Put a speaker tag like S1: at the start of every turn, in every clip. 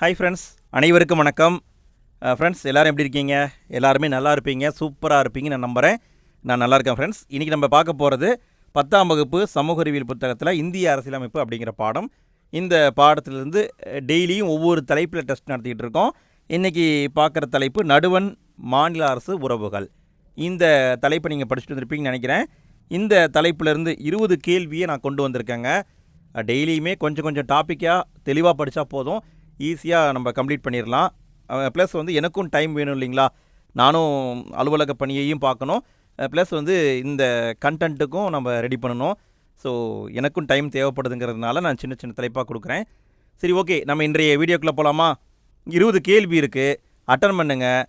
S1: Hi friends, அனைவருக்கும் வணக்கம். Friends எல்லோரும் எப்படி இருக்கீங்க? எல்லாருமே நல்லா இருப்பீங்க, சூப்பராக இருப்பீங்க நான் நம்புகிறேன். நான் நல்லா இருக்கேன் ஃப்ரெண்ட்ஸ். இன்றைக்கி நம்ம பார்க்க போகிறது 10ஆம் வகுப்பு சமூக அறிவியல் புத்தகத்தில் இந்திய அரசியலமைப்பு அப்படிங்கிற பாடம். இந்த பாடத்திலிருந்து டெய்லியும் ஒவ்வொரு தலைப்பில் டெஸ்ட் நடத்திக்கிட்டு இருக்கோம். இன்றைக்கி பார்க்குற தலைப்பு நடுவண் மாநில அரசு உறவுகள். இந்த தலைப்பை நீங்கள் படிச்சுட்டு வந்துருப்பீங்கன்னு நினைக்கிறேன். இந்த தலைப்பிலேருந்து 20 கேள்வியை நான் கொண்டு வந்திருக்கேங்க. டெய்லியுமே கொஞ்சம் டாப்பிக்காக தெளிவாக படித்தா போதும், ஈஸியாக நம்ம கம்ப்ளீட் பண்ணிடலாம். ப்ளஸ் எனக்கும் டைம் வேணும் இல்லைங்களா, நானும் அலுவலக பணியையும் பார்க்கணும், ப்ளஸ் இந்த கண்டென்ட்டுக்கும் நம்ம ரெடி பண்ணணும். ஸோ எனக்கும் டைம் தேவைப்படுதுங்கிறதுனால நான் சின்ன தலைப்பாக கொடுக்குறேன். சரி, ஓகே, நம்ம இன்றைய வீடியோக்குள்ளே போகலாமா? 20 கேள்வி இருக்குது, அட்டன் பண்ணுங்கள்.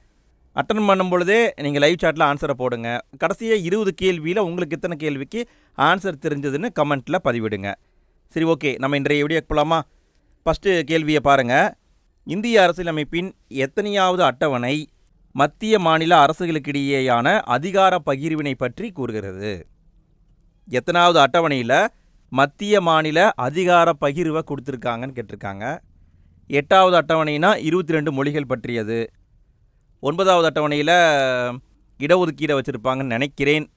S1: அட்டன் பண்ணும் பொழுதே நீங்கள் லைவ் சாட்டில் ஆன்சரை போடுங்க. கடைசியாக 20 கேள்வியில் உங்களுக்கு எத்தனை கேள்விக்கு ஆன்சர் தெரிஞ்சதுன்னு கமெண்ட்டில் பதிவிடுங்க. சரி, ஓகே, நம்ம இன்றைய வீடியோக்கு போகலாமா? ஃபஸ்ட்டு கேள்வியை பாருங்கள். இந்திய அரசியலமைப்பின் எத்தனையாவது அட்டவணை மத்திய மாநில அரசுகளுக்கிடையேயான அதிகார பகிர்வினை பற்றி கூறுகிறது? எத்தனாவது அட்டவணையில் மத்திய மாநில அதிகார பகிர்வை கொடுத்துருக்காங்கன்னு கேட்டிருக்காங்க. 8வது அட்டவணைனா 22 மொழிகள் பற்றியது. 9வது அட்டவணையில் இடஒதுக்கீடை வச்சுருப்பாங்கன்னு நினைக்கிறேன்,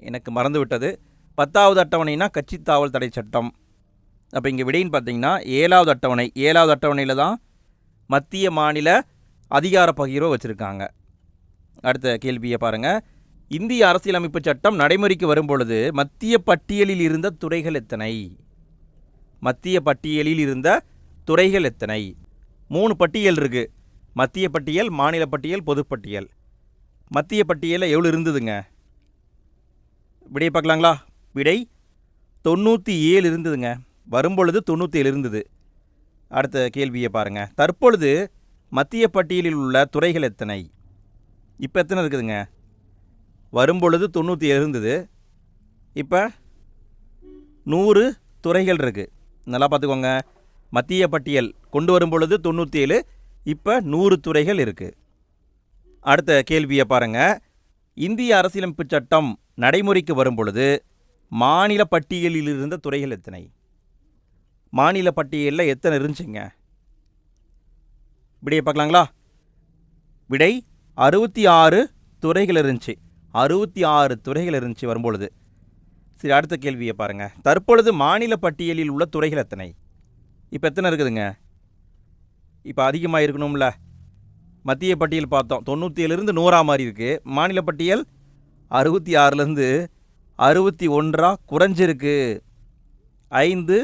S1: எனக்கு மறந்து விட்டது. 10வது அட்டவணைனா கட்சி தாவல் தடை சட்டம். அப்போ இங்கே விடைன்னு பார்த்தீங்கன்னா 7வது அட்டவணை. 7வது அட்டவணையில் தான் மத்திய மாநில அதிகார பகிர்வை வச்சுருக்காங்க. அடுத்த கேள்வியை பாருங்கள். இந்திய அரசியலமைப்பு சட்டம் நடைமுறைக்கு வரும்பொழுது மத்திய பட்டியலில் இருந்த துறைகள் எத்தனை? மத்திய பட்டியலில் இருந்த துறைகள் எத்தனை? 3 பட்டியல் இருக்குது. மத்திய பட்டியல், மாநில பட்டியல், பொதுப்பட்டியல். மத்திய பட்டியலில் எவ்வளோ இருந்ததுங்க? விடை பார்க்கலாங்களா? விடை 97 இருந்ததுங்க. வரும்பொழுது 97 இருந்தது. அடுத்த கேள்வியை பாருங்கள். தற்பொழுது மத்திய பட்டியலில் உள்ள துறைகள் எத்தனை? இப்போ எத்தனை இருக்குதுங்க? வரும்பொழுது 97 இருந்தது, இப்போ 100 துறைகள் இருக்குது. நல்லா பார்த்துக்கோங்க. மத்திய பட்டியல் கொண்டு வரும்பொழுது 97, இப்போ 100 துறைகள் இருக்குது. அடுத்த கேள்வியை பாருங்கள். இந்திய அரசியலமைப்பு சட்டம் நடைமுறைக்கு வரும்பொழுது மாநில பட்டியலில் இருந்த துறைகள் எத்தனை? மாநில பட்டியலில் எத்தனை இருந்துச்சுங்க? விடையை பார்க்கலாங்களா? விடை 66 துறைகள் இருந்துச்சு. 66 துறைகள் இருந்துச்சு வரும்பொழுது. சரி, அடுத்த கேள்வியை பாருங்கள். தற்பொழுது மாநில பட்டியலில் உள்ள துறைகள் எத்தனை? இப்போ எத்தனை இருக்குதுங்க? இப்போ அதிகமாக இருக்கணும்ல. மத்திய பட்டியல் பார்த்தோம் 97லேருந்து 100 மாதிரி இருக்குது. மாநில பட்டியல் 66லேருந்து 61 குறைஞ்சிருக்கு. 5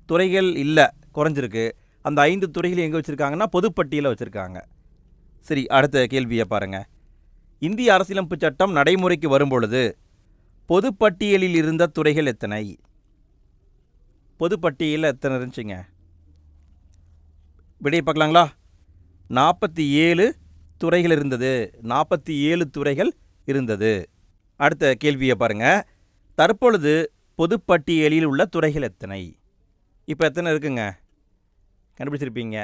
S1: துறைகள் இல்லை, குறைஞ்சிருக்கு. அந்த 5 துறைகள் எங்கே வச்சுருக்காங்கன்னா பொதுப்பட்டியலில் வச்சுருக்காங்க. சரி, அடுத்த கேள்வியை பாருங்கள். இந்திய அரசியலமைப்பு சட்டம் நடைமுறைக்கு வரும்பொழுது பொதுப்பட்டியலில் இருந்த துறைகள் எத்தனை? பொதுப்பட்டியலில் எத்தனை இருந்துச்சுங்க? விடையை பார்க்கலாங்களா? 47 துறைகள் இருந்தது. 47 துறைகள் இருந்தது. அடுத்த கேள்வியை பாருங்கள். தற்பொழுது பொதுப்பட்டியலில் உள்ள துறைகள் எத்தனை? இப்போ எத்தனை இருக்குங்க? கண்டுபிடிச்சிருப்பீங்க.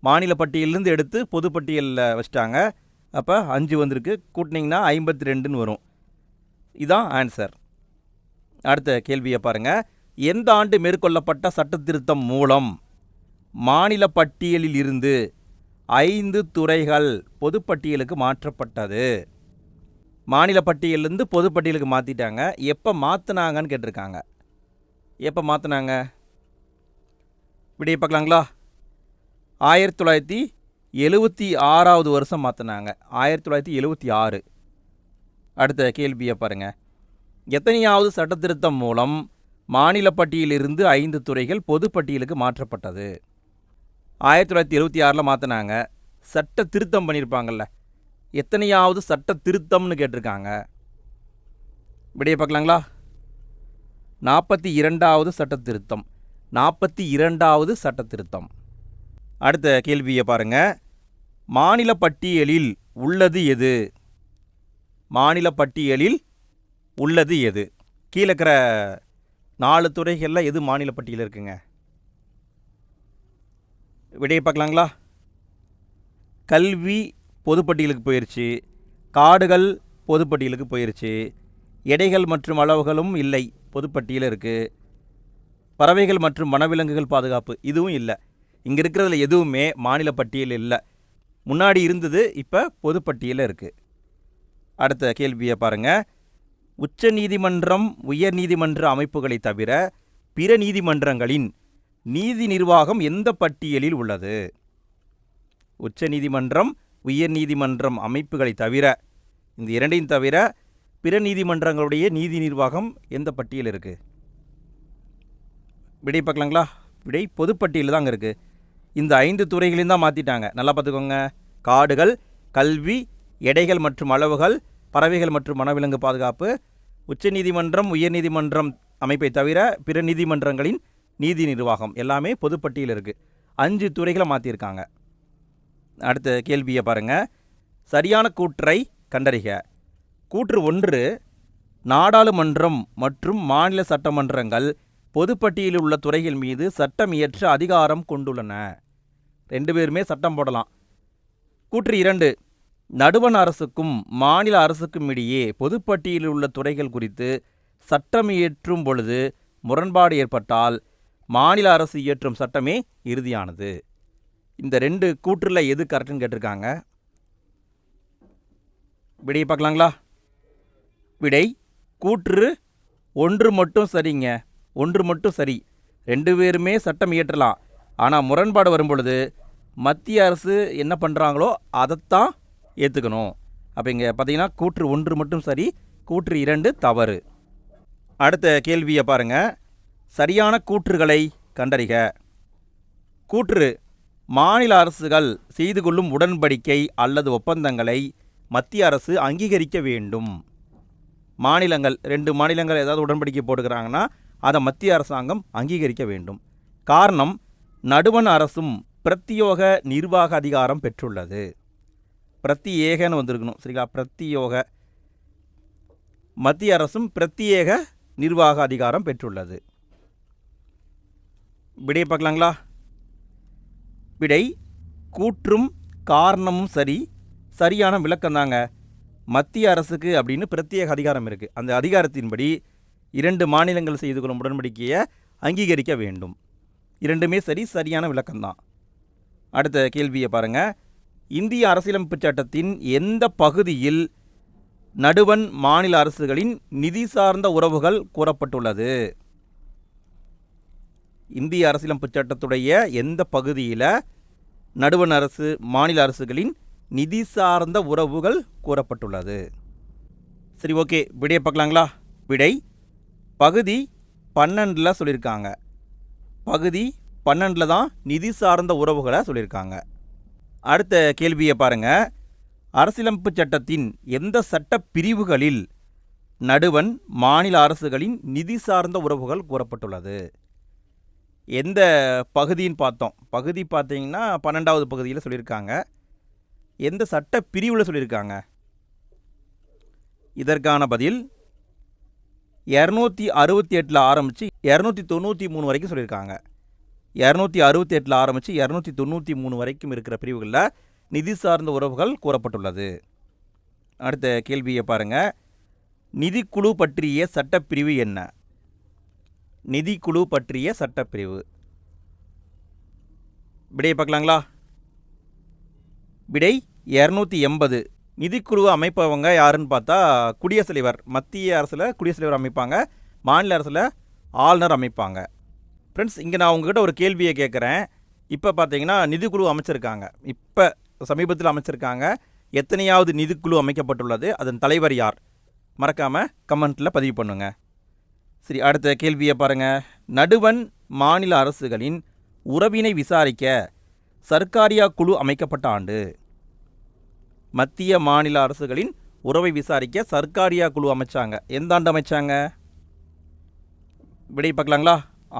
S1: மாநில பட்டியலிருந்து எடுத்து பொதுப்பட்டியலில் வச்சிட்டாங்க. அப்போ 5 வந்திருக்கு, கூட்டினீங்கன்னா 52ன்னு வரும். இதுதான் ஆன்சர். அடுத்த கேள்வியை பாருங்கள். எந்த ஆண்டு மேற்கொள்ளப்பட்ட சட்ட திருத்தம் மூலம் மாநில பட்டியலில் இருந்து 5 துறைகள் பொதுப்பட்டியலுக்கு மாற்றப்பட்டது? மாநில பட்டியலிருந்து பொதுப்பட்டியலுக்கு மாற்றிட்டாங்க. எப்போ மாற்றினாங்கன்னு கேட்டிருக்காங்க. எப்போ மாற்றினாங்க? விடையை பார்க்கலாங்களா? 1976வது வருஷம் மாற்றினாங்க. 1976. அடுத்த கேள்வியை பாருங்கள். எத்தனையாவது சட்ட திருத்தம் மூலம் மாநில பட்டியலிருந்து 5 துறைகள் பொதுப்பட்டியலுக்கு மாற்றப்பட்டது? 1976 மாற்றினாங்க. சட்ட திருத்தம் பண்ணியிருப்பாங்கள்ல, எத்தனையாவது சட்ட திருத்தம்னு கேட்டிருக்காங்க. விடையை பார்க்கலாங்களா? 42வது சட்ட திருத்தம். 42வது சட்ட திருத்தம். அடுத்த கேள்வியை பாருங்கள். மாநில பட்டியலில் உள்ளது எது? மாநில பட்டியலில் உள்ளது எது? கீழே இருக்கிற 4 துறைகளில் எது மாநில பட்டியலில் இருக்குங்க? விடையை பார்க்கலாங்களா? கல்வி பொதுப்பட்டியலுக்கு போயிடுச்சு, காடுகள் பொதுப்பட்டியலுக்கு போயிடுச்சு, எடைகள் மற்றும் அளவுகளும் இல்லை, பொதுப்பட்டியலில் இருக்குது. பறவைகள் மற்றும் வனவிலங்குகள் பாதுகாப்பு இதுவும் இல்லை. இங்கே இருக்கிறதுல எதுவுமே மாநில பட்டியல் இல்லை. முன்னாடி இருந்தது, இப்போ பொதுப்பட்டியலில் இருக்குது. அடுத்த கேள்வியை பாருங்கள். உச்ச நீதிமன்றம், உயர் நீதிமன்ற அமைப்புகளை தவிர பிற நீதிமன்றங்களின் நீதி நிர்வாகம் எந்த பட்டியலில் உள்ளது? உச்ச நீதிமன்றம், உயர் நீதிமன்றம் அமைப்புகளை தவிர, இந்த இரண்டையும் தவிர பிற நீதிமன்றங்களுடைய நீதி நிர்வாகம் எந்த பட்டியல் இருக்குது? விடை பார்க்கலாங்களா? விடை பொதுப்பட்டியலில் தாங்க இருக்குது. இந்த 5 துறைகளையும் தான் மாற்றிட்டாங்க. நல்லா பார்த்துக்கோங்க. காடுகள், கல்வி, எடைகள் மற்றும் அளவுகள், பறவைகள் மற்றும் வனவிலங்கு பாதுகாப்பு, உச்ச நீதிமன்றம், உயர் நீதிமன்றம் அமைப்பை தவிர பிற நீதிமன்றங்களின் நீதி நிர்வாகம் எல்லாமே பொதுப்பட்டியல் இருக்குது. 5 துறைகளை மாற்றியிருக்காங்க. அடுத்த கேள்வியை பாருங்கள். சரியான கூற்றை கண்டறிக. கூற்று 1, நாடாளுமன்றம் மற்றும் மாநில சட்டமன்றங்கள் பொதுப்பட்டியலில் உள்ள துறைகள் மீது சட்டம் இயற்ற அதிகாரம் கொண்டுள்ளன. 2 பேருமே சட்டம் போடலாம். கூற்று 2, நடுவண் அரசுக்கும் மாநில அரசுக்கும் இடையே பொதுப்பட்டியலில் உள்ள துறைகள் குறித்து சட்டம் இயற்றும் பொழுது முரண்பாடு ஏற்பட்டால் மாநில அரசு இயற்றும் சட்டமே இறுதியானது. இந்த 2 கூற்றில் எது கரெக்டுன்னு கேட்டிருக்காங்க. விடையை பார்க்கலாங்களா? விடை கூற்று 1 மட்டும் சரிங்க. 1 மட்டும் சரி. 2 பேருமே சட்டம் இயற்றலாம். ஆனால் முரண்பாடு வரும் பொழுது மத்திய அரசு என்ன பண்ணுறாங்களோ அதைத்தான் ஏற்றுக்கணும். அப்போ இங்கே பார்த்தீங்கன்னா கூற்று 1 மட்டும் சரி, கூற்று 2 தவறு. அடுத்த கேள்வியை பாருங்கள். சரியான கூற்றுகளை கண்டறிக. கூற்று, மாநில அரசுகள் செய்து கொள்ளும் உடன்படிக்கை அல்லது ஒப்பந்தங்களை மத்திய அரசு அங்கீகரிக்க வேண்டும். மாநிலங்கள், 2 மாநிலங்கள் ஏதாவது உடன்படிக்கை போட்டுக்கிறாங்கன்னா அதை மத்திய அரசாங்கம் அங்கீகரிக்க வேண்டும். காரணம், நடுவண் அரசும் பிரத்தியோக நிர்வாக அதிகாரம் பெற்றுள்ளது. பிரத்தியேகன்னு வந்திருக்கணும், சரிங்களா? பிரத்தியோக. மத்திய அரசும் பிரத்தியேக நிர்வாக அதிகாரம் பெற்றுள்ளது. விடையை பார்க்கலாங்களா? விடை கூற்றும் காரணமும் சரி, சரியான விளக்கம் தாங்க. மத்திய அரசுக்கு அப்படின்னு பிரத்யேக அதிகாரம் இருக்குது. அந்த அதிகாரத்தின்படி 2 மாநிலங்கள் செய்து கொள்ளும் உடன்படிக்கையை அங்கீகரிக்க வேண்டும். 2மே சரி, சரியான விளக்கம்தான். அடுத்த கேள்வியை பாருங்கள். இந்திய அரசியலமைப்பு சட்டத்தின் எந்த பகுதியில் நடுவண் மாநில அரசுகளின் நிதி சார்ந்த உறவுகள் கூறப்பட்டுள்ளது? இந்திய அரசியலமைப்பு சட்டத்துடைய எந்த பகுதியில் நடுவண் அரசு மாநில அரசுகளின் நிதி சார்ந்த உறவுகள் கூறப்பட்டுள்ளது? சரி, ஓகே. விடையை பார்க்கலாங்களா? விடை பகுதி 12 சொல்லியிருக்காங்க. பகுதி 12 தான் நிதி சார்ந்த உறவுகளை சொல்லியிருக்காங்க. அடுத்த கேள்வியை பாருங்கள். அரசியலமைப்பு சட்டத்தின் எந்த சட்ட பிரிவுகளில் நடுவண் மாநில அரசுகளின் நிதி சார்ந்த உறவுகள் கூறப்பட்டுள்ளது? எந்த பகுதின்னு பார்த்தோம். பகுதி பார்த்தீங்கன்னா 12வது பகுதியில் சொல்லியிருக்காங்க. எந்த சட்ட பிரிவில் சொல்லியிருக்காங்க? இதற்கான பதில் 268 ஆரம்பித்து 293 வரைக்கும் சொல்லியிருக்காங்க. 268 ஆரம்பித்து 293 வரைக்கும் இருக்கிற பிரிவுகளில் நிதி சார்ந்த உறவுகள் கூறப்பட்டுள்ளது. அடுத்த கேள்வியை பாருங்கள். நிதிக்குழு பற்றிய சட்டப்பிரிவு என்ன? நிதிக்குழு பற்றிய சட்டப்பிரிவு. விடையை பார்க்கலாங்களா? விடை 280. நிதிக்குழுவை அமைப்பவங்க யாருன்னு பார்த்தா குடியரசுத் தலைவர். மத்திய அரசில் குடியரசுத் தலைவர் அமைப்பாங்க, மாநில அரசில் ஆளுநர் அமைப்பாங்க. ஃப்ரெண்ட்ஸ், இங்கே நான் உங்ககிட்ட ஒரு கேள்வியை கேட்குறேன். இப்போ பார்த்தீங்கன்னா நிதிக்குழு அமைச்சிருக்காங்க. இப்போ சமீபத்தில் அமைச்சிருக்காங்க. எத்தனையாவது நிதிக்குழு அமைக்கப்பட்டுள்ளது? அதன் தலைவர் யார்? மறக்காமல் கமெண்ட்டில் பதிவு பண்ணுங்க. சரி, அடுத்த கேள்வியை பாருங்கள். நடுவண் மாநில அரசுகளின் உறவினை விசாரிக்க சர்க்காரியா குழு அமைக்கப்பட்ட ஆண்டு? மத்திய மாநில அரசுகளின் உறவை விசாரிக்க சர்க்காரியா குழு அமைச்சாங்க. எந்த ஆண்டு அமைச்சாங்க? விடை பார்க்கலாங்களா?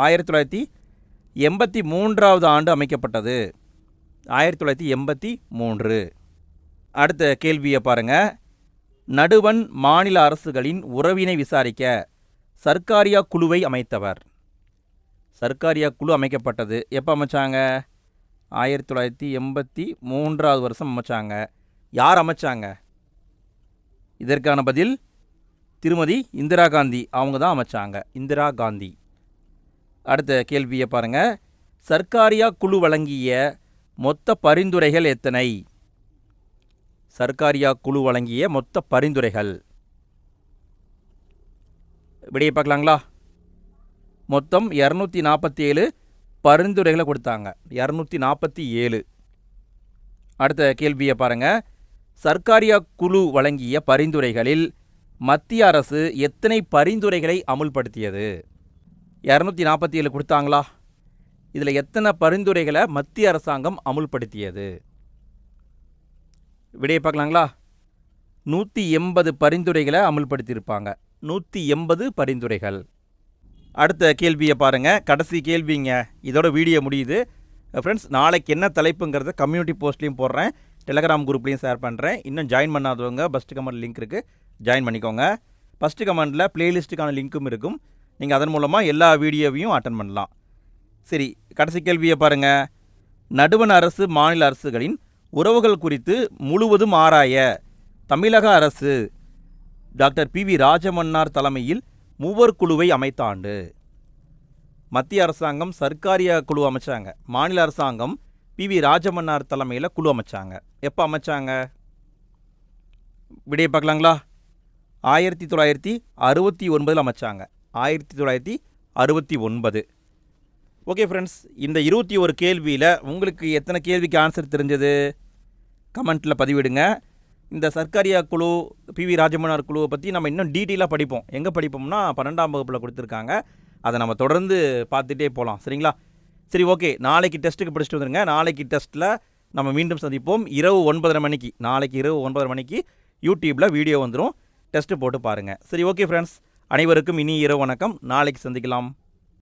S1: 1983வது ஆண்டு அமைக்கப்பட்டது. 1983. அடுத்த கேள்வியை பாருங்கள். நடுவண் மாநில அரசுகளின் உறவினை விசாரிக்க சர்க்காரியா குழுவை அமைத்தவர்? சர்க்காரியா குழு அமைக்கப்பட்டது எப்போ அமைச்சாங்க? 1983வது வருஷம் அமைச்சாங்க. யார் அமைச்சாங்க? இதற்கான பதில் திருமதி இந்திரா காந்தி. அவங்க தான் அமைச்சாங்க. இந்திரா காந்தி. அடுத்த கேள்வியை பாருங்கள். சர்க்காரியா குழு வழங்கிய மொத்த பரிந்துரைகள் எத்தனை? சர்க்காரியா குழு வழங்கிய மொத்த பரிந்துரைகள் விடையை பார்க்கலாங்களா? மொத்தம் 247 பரிந்துரைகளை கொடுத்தாங்க. 247. அடுத்த கேள்வியை பாருங்க. சர்க்காரியா குழு வழங்கிய பரிந்துரைகளில் மத்திய அரசு எத்தனை பரிந்துரைகளை அமுல்படுத்தியது? 247 கொடுத்தாங்களா? இதில் எத்தனை பரிந்துரைகளை மத்திய அரசாங்கம் அமுல்படுத்தியது? விடையை பார்க்கலாங்களா? 180 பரிந்துரைகளை அமுல்படுத்தியிருப்பாங்க. 180 பரிந்துரைகள். அடுத்த கேள்வியை பாருங்கள். கடைசி கேள்விங்க. இதோட வீடியோ முடியுது. ஃப்ரெண்ட்ஸ், நாளைக்கு என்ன தலைப்புங்கிறத கம்யூனிட்டி போஸ்ட்லேயும் போடுறேன், டெலகிராம் குரூப்லேயும் ஷேர் பண்ணுறேன். இன்னும் ஜாயின் பண்ணாதவங்க ஃபஸ்ட்டு கமெண்ட் லிங்க் இருக்குது, ஜாயின் பண்ணிக்கோங்க. ஃபஸ்ட்டு கமெண்டில் ப்ளேலிஸ்ட்டுக்கான லிங்க்கும் இருக்கும். நீங்கள் அதன் மூலமாக எல்லா வீடியோவையும் அட்டன் பண்ணலாம். சரி, கடைசி கேள்வியை பாருங்கள். நடுவண் அரசு மாநில அரசுகளின் உறவுகள் குறித்து முழுவதும் ஆராய தமிழக அரசு டாக்டர் பி.வி. ராஜமன்னார் தலைமையில் மூவர் குழுவை அமைத்த ஆண்டு. மத்திய அரசாங்கம் சர்க்காரியா குழு அமைச்சாங்க. மாநில அரசாங்கம் பி.வி. ராஜமன்னார் தலைமையில் குழு அமைச்சாங்க. எப்போ அமைச்சாங்க? விடையை பார்க்கலாங்களா? 1969 அமைச்சாங்க. 1969. ஓகே ஃப்ரெண்ட்ஸ், இந்த 21 கேள்வியில் உங்களுக்கு எத்தனை கேள்விக்கு ஆன்சர் தெரிஞ்சது? கமெண்ட்டில் பதிவிடுங்க. இந்த சர்க்காரியா குழு, பி.வி. ராஜமன்னார் குழுவை பற்றி நம்ம இன்னும் டீட்டெயிலாக படிப்போம். எங்கே படிப்போம்னா 12ஆம் வகுப்பில் கொடுத்துருக்காங்க. அதை நம்ம தொடர்ந்து பார்த்துட்டே போகலாம். சரிங்களா? சரி, ஓகே. நாளைக்கு டெஸ்ட்டுக்கு படிச்சுட்டு வந்துடுங்க. நாளைக்கு டெஸ்ட்டில் நம்ம மீண்டும் சந்திப்போம். இரவு 9:30 மணிக்கு. நாளைக்கு இரவு 9:30 மணிக்கு யூடியூப்பில் வீடியோ வந்துடும். டெஸ்ட்டு போட்டு பாருங்கள். சரி, ஓகே ஃப்ரெண்ட்ஸ், அனைவருக்கும் இனி இரவு வணக்கம். நாளைக்கு சந்திக்கலாம்.